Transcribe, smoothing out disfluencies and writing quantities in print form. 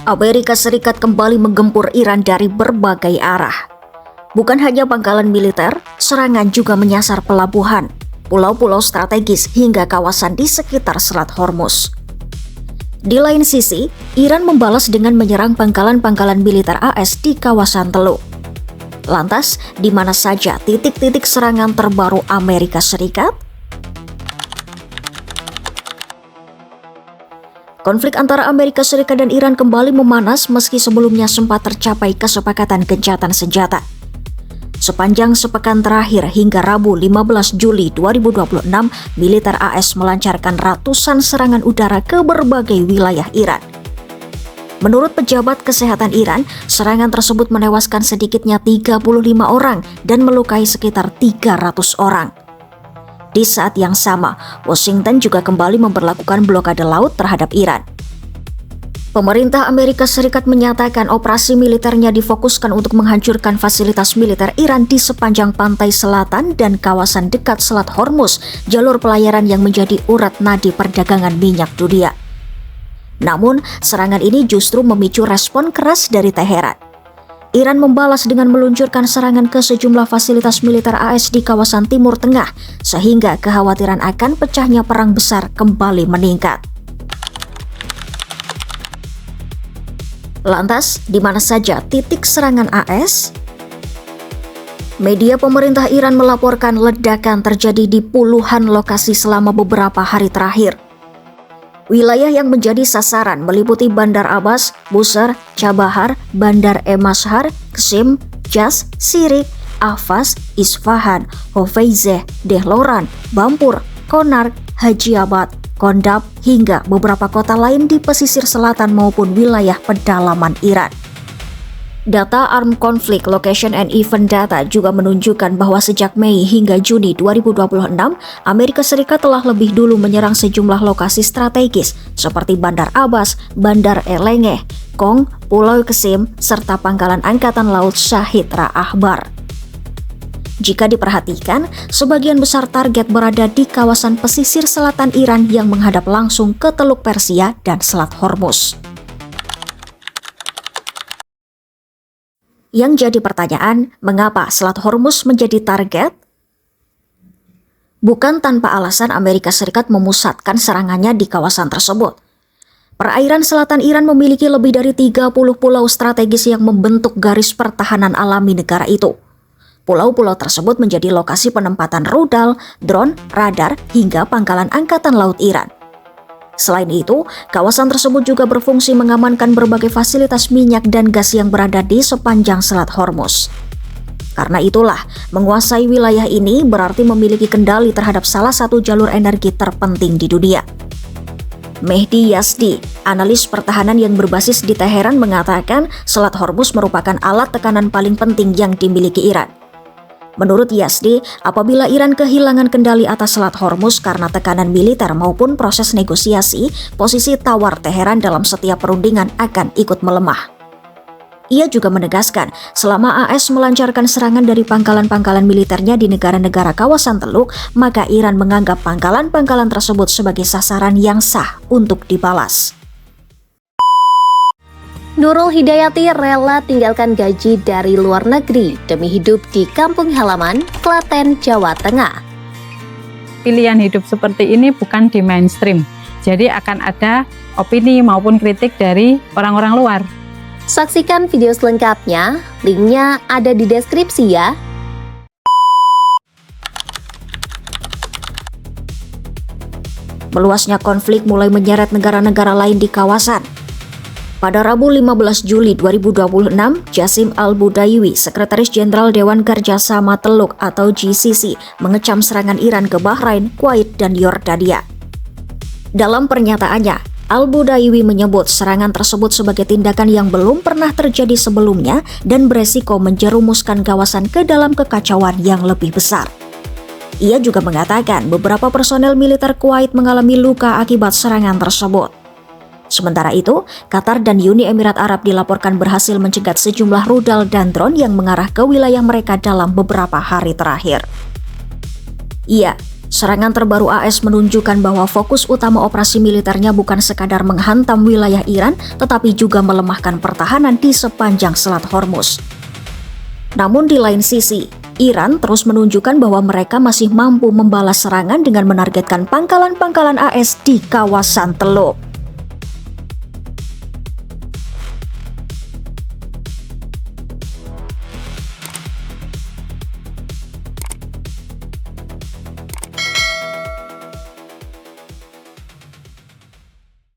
Amerika Serikat kembali menggempur Iran dari berbagai arah. Bukan hanya pangkalan militer, serangan juga menyasar pelabuhan, pulau-pulau strategis hingga kawasan di sekitar Selat Hormuz. Di lain sisi, Iran membalas dengan menyerang pangkalan-pangkalan militer AS di kawasan Teluk. Lantas, di mana saja titik-titik serangan terbaru Amerika Serikat? Konflik antara Amerika Serikat dan Iran kembali memanas meski sebelumnya sempat tercapai kesepakatan gencatan senjata. Sepanjang sepekan terakhir hingga Rabu 15 Juli 2026, militer AS melancarkan ratusan serangan udara ke berbagai wilayah Iran. Menurut pejabat kesehatan Iran, serangan tersebut menewaskan sedikitnya 35 orang dan melukai sekitar 300 orang. Di saat yang sama, Washington juga kembali memperlakukan blokade laut terhadap Iran. Pemerintah Amerika Serikat menyatakan operasi militernya difokuskan untuk menghancurkan fasilitas militer Iran di sepanjang pantai selatan dan kawasan dekat Selat Hormuz, jalur pelayaran yang menjadi urat nadi perdagangan minyak dunia. Namun, serangan ini justru memicu respon keras dari Teheran. Iran membalas dengan meluncurkan serangan ke sejumlah fasilitas militer AS di kawasan Timur Tengah, sehingga kekhawatiran akan pecahnya perang besar kembali meningkat. Lantas, di mana saja titik serangan AS? Media pemerintah Iran melaporkan ledakan terjadi di puluhan lokasi selama beberapa hari terakhir. Wilayah yang menjadi sasaran meliputi Bandar Abbas, Bushehr, Chabahar, Bandar Mashhad, Qsim, Jas, Sirik, Ahvaz, Isfahan, Hofeizeh, Dehloran, Bampur, Konar, Hajiabad, Kondab, hingga beberapa kota lain di pesisir selatan maupun wilayah pedalaman Iran. Data Armed Conflict Location and Event Data juga menunjukkan bahwa sejak Mei hingga Juni 2026, Amerika Serikat telah lebih dulu menyerang sejumlah lokasi strategis seperti Bandar Abbas, Bandar Elengeh, Kong, Pulau Qsim, serta pangkalan Angkatan Laut Shahid Ra'ahbar. Jika diperhatikan, sebagian besar target berada di kawasan pesisir selatan Iran yang menghadap langsung ke Teluk Persia dan Selat Hormuz. Yang jadi pertanyaan, mengapa Selat Hormuz menjadi target? Bukan tanpa alasan Amerika Serikat memusatkan serangannya di kawasan tersebut. Perairan selatan Iran memiliki lebih dari 30 pulau strategis yang membentuk garis pertahanan alami negara itu. Pulau-pulau tersebut menjadi lokasi penempatan rudal, drone, radar, hingga pangkalan Angkatan Laut Iran. Selain itu, kawasan tersebut juga berfungsi mengamankan berbagai fasilitas minyak dan gas yang berada di sepanjang Selat Hormuz. Karena itulah, menguasai wilayah ini berarti memiliki kendali terhadap salah satu jalur energi terpenting di dunia. Mehdi Yazdi, analis pertahanan yang berbasis di Teheran, mengatakan Selat Hormuz merupakan alat tekanan paling penting yang dimiliki Iran. Menurut Yazdi, apabila Iran kehilangan kendali atas Selat Hormuz karena tekanan militer maupun proses negosiasi, posisi tawar Teheran dalam setiap perundingan akan ikut melemah. Ia juga menegaskan, selama AS melancarkan serangan dari pangkalan-pangkalan militernya di negara-negara kawasan Teluk, maka Iran menganggap pangkalan-pangkalan tersebut sebagai sasaran yang sah untuk dibalas. Nurul Hidayati rela tinggalkan gaji dari luar negeri demi hidup di kampung halaman, Klaten, Jawa Tengah. Pilihan hidup seperti ini bukan di mainstream, jadi akan ada opini maupun kritik dari orang-orang luar. Saksikan video selengkapnya, linknya ada di deskripsi ya. Meluasnya konflik mulai menyeret negara-negara lain di kawasan. Pada Rabu 15 Juli 2026, Jassim Al-Budaiwi, Sekretaris Jenderal Dewan Kerjasama Teluk atau GCC, mengecam serangan Iran ke Bahrain, Kuwait, dan Yordania. Dalam pernyataannya, Al-Budaiwi menyebut serangan tersebut sebagai tindakan yang belum pernah terjadi sebelumnya dan beresiko menjerumuskan kawasan ke dalam kekacauan yang lebih besar. Ia juga mengatakan beberapa personel militer Kuwait mengalami luka akibat serangan tersebut. Sementara itu, Qatar dan Uni Emirat Arab dilaporkan berhasil mencegat sejumlah rudal dan drone yang mengarah ke wilayah mereka dalam beberapa hari terakhir. Iya, Serangan terbaru AS menunjukkan bahwa fokus utama operasi militernya bukan sekadar menghantam wilayah Iran, tetapi juga melemahkan pertahanan di sepanjang Selat Hormuz. Namun di lain sisi, Iran terus menunjukkan bahwa mereka masih mampu membalas serangan dengan menargetkan pangkalan-pangkalan AS di kawasan Teluk.